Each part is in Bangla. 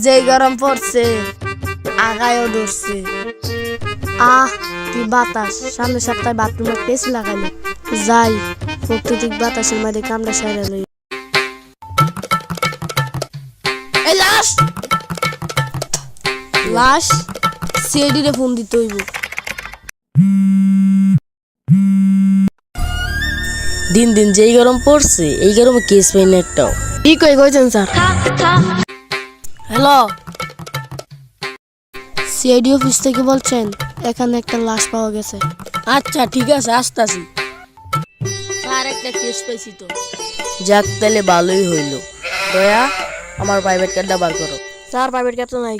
যেই গরম পড়ছে আগায়ও ধরছে। কি বাতাস! সামনের সপ্তাহে বাথরুমে পেছি লাগাইলো। যাই প্রকৃতিক বাতাসের মধ্যে কামড়া সাইরা লই। এই লাশ সিআইডি রে ফোন দিতে হইব। দিন দিন যেই গরম পড়ছে এই গরমে কেস পাই না একটাও। কি কইছেন স্যার? হ্যালো, সিআইডি অফিস থেকে বলছেন এখানে একটা লাশ পাওয়া গেছে। আচ্ছা ঠিক আছে, আসতাছি। স্যার একটা কেস পাইছি তো। যাক তাহলে ভালোই হইল। দয়া আমার প্রাইভেট কারটা বার করো। স্যার প্রাইভেট কার তো নাই।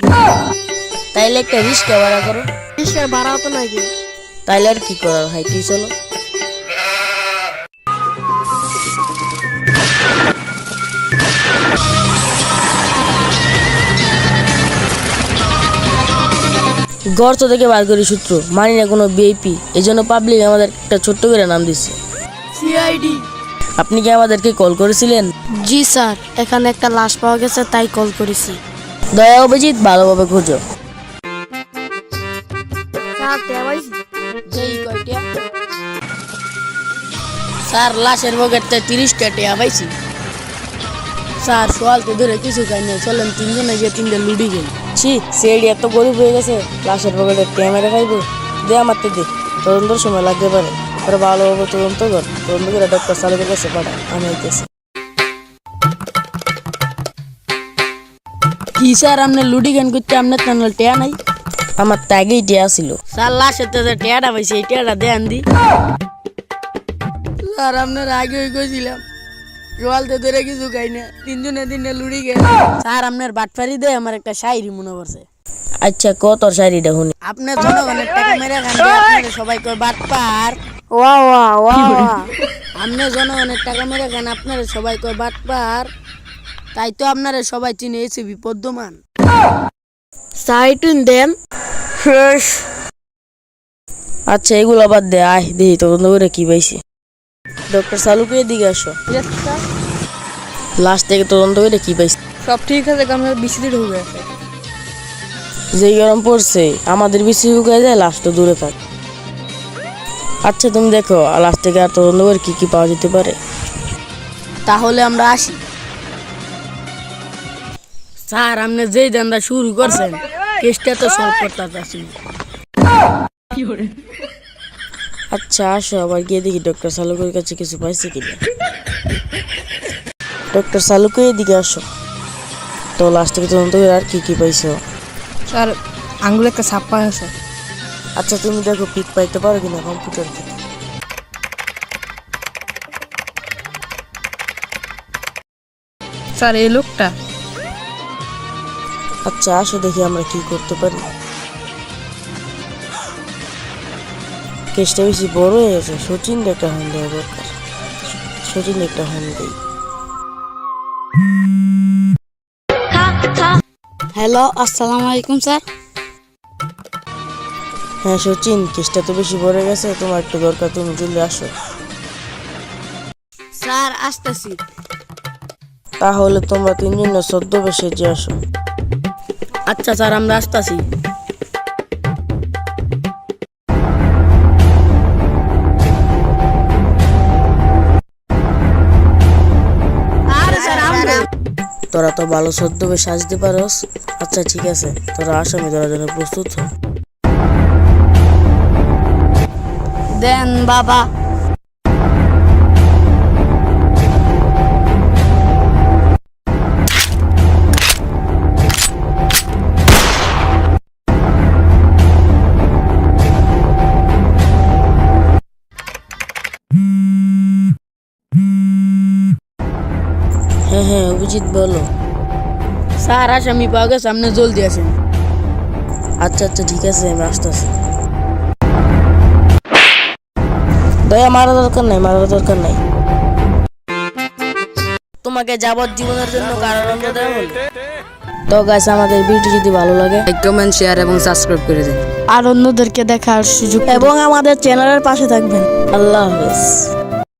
তাইলে একটা রিক্সা ভাড়া করো। রিক্সার ভাড়াও তো নাই। তাইলে আর কি করার, হাইটেই চলো। গর্ত থেকে বার করি সূত্র, মানি না কোনো বিআইপি, এই জন্য পাবলিক আমাদের একটা ছোট্ট করে নাম দিচ্ছে সিআইডি। আপনি কি আমাদেরকে কল করেছিলেন? জি স্যার, এখানে একটা লাশ পাওয়া গেছে তাই কল করেছি। দয়া অভিজিৎ ভালোভাবে খোঁজো। স্যার লাশের পকেটে 30টা টিয়া পাইছি। স্যার সোয়ালতে ধরে কিছু খাই না, চলেন তিনজনে যে 3টা লুডি গেল। সিআইডি এত গরিব হয়ে গেছে, লাশের পকেটে টিয়া মেরে খাইবো? দে আমার দে, তদন্তের সময় লাগতে পারে। তোরা ভালোভাবে তদন্ত কর, তদন্ত করে ডক্টর সালেকের কাছে পাঠা, আমি আইতেছি। কি স্যার আপনার লুডি গান করতে আপনার তেমন টিয়া নাই? আমার ত্যাগেই টিয়া ছিল। স্যার লাশের তো টিয়াটা পাইছি, এই টিয়াটা দেন দি। স্যার আপনার আগে কইছিলাম জোয়ালতে ধরে কিছু খাই না, তিনজনে লুড়ি গে। স্যার আপনার বাটফারি দে আমার একটা শায়রি মনে পড়ছে। আচ্ছা কত শায়রিটা শুনি। আপনার জনগণের টাকা মেরে খান, আপনার সবাই কয় বাটপার। ওয়া ওয়া ওয়া আপনার জনগণের টাকা মেরে খান, আপনার সবাই কয় বাটপার। তাই তো আপনারা সবাই চিনে এসিবি পদ্মমান। সাইটুন দেন। আচ্ছা এগুলো বাদ দে, আয় দেখি তদন্ত করে কি পাইছি। ডক্টর সালুকে এদিকে আসো। লাস্ট থেকে তদন্ত করে কি পাইছি? সব ঠিক আছে, আমরা বিসিতে ঢুকে গেছে। যেই গরম পড়ছে আমাদের বিসি ঢুকে যায়, লাস্ট তো দূরে থাক। আচ্ছা তুমি দেখো লাস্ট থেকে আর তদন্ত করে কি কি পাওয়া যেতে পারে। তাহলে আমরা আসি। স্যার আপনি যেই ধান্দা শুরু করছেন কেসটা তো সলভ করতে পারছি। আচ্ছা আসো আবার গিয়ে দেখি ডক্টর সালুকের কাছে কিছু পাইছে কিনা। ডক্টর সালুকে এদিকে আসো তো, লাস্ট থেকে তদন্ত করে আর কি কি পাইছো? স্যার আঙ্গুলে একটা ছাপ পাওয়া গেছে। আচ্ছা তুমি দেখো পিক পাইতে পারো কিনা কম্পিউটার থেকে। স্যার এই লোকটা। আচ্ছা আসো দেখি আমরা কি করতে পারি। কেসটা বেশি বড় হয়ে গেছে, সচিন একটা হ্যান্ড দেওয়া দরকার। সচিন একটা হ্যান্ড দেই। হ্যালো, আসসালামু আলাইকুম স্যার। হ্যাঁ সচিন, কেসটা তো বেশি বড় গেছে, তোমার একটু দরকার, তুমি জলদি আসো। স্যার আসতেছি। তাহলে তোমরা তিনজন ছদ্মবেশে যে আসো। আচ্ছা স্যার আমরা আসতেছি। তোরা তো ভালো ছদ্মবেশ সাজতে পারোস। আচ্ছা ঠিক আছে, তোরা আসামি ধরার জন্য প্রস্তুত হ। দেন বাবা। হ্যাঁ হ্যাঁ অভিজিৎ বলো। স্যার আসামি পাওয়া গেছে, আপনি জলদি আসেন। আচ্ছা আচ্ছা ঠিক আছে আমি আসতেছি। দয়া মারার দরকার নাই। তোমাকে যাবজ্জীবনের জন্য কারাদণ্ড দেওয়া হলো। তো গাইস আমাদের ভিডিও যদি ভালো লাগে লাইক কমেন্ট শেয়ার এবং সাবস্ক্রাইব করে দিন, আর অন্যদেরকে দেখার সুযোগ এবং আমাদের চ্যানেলের পাশে থাকবেন। আল্লাহ হাফেজ।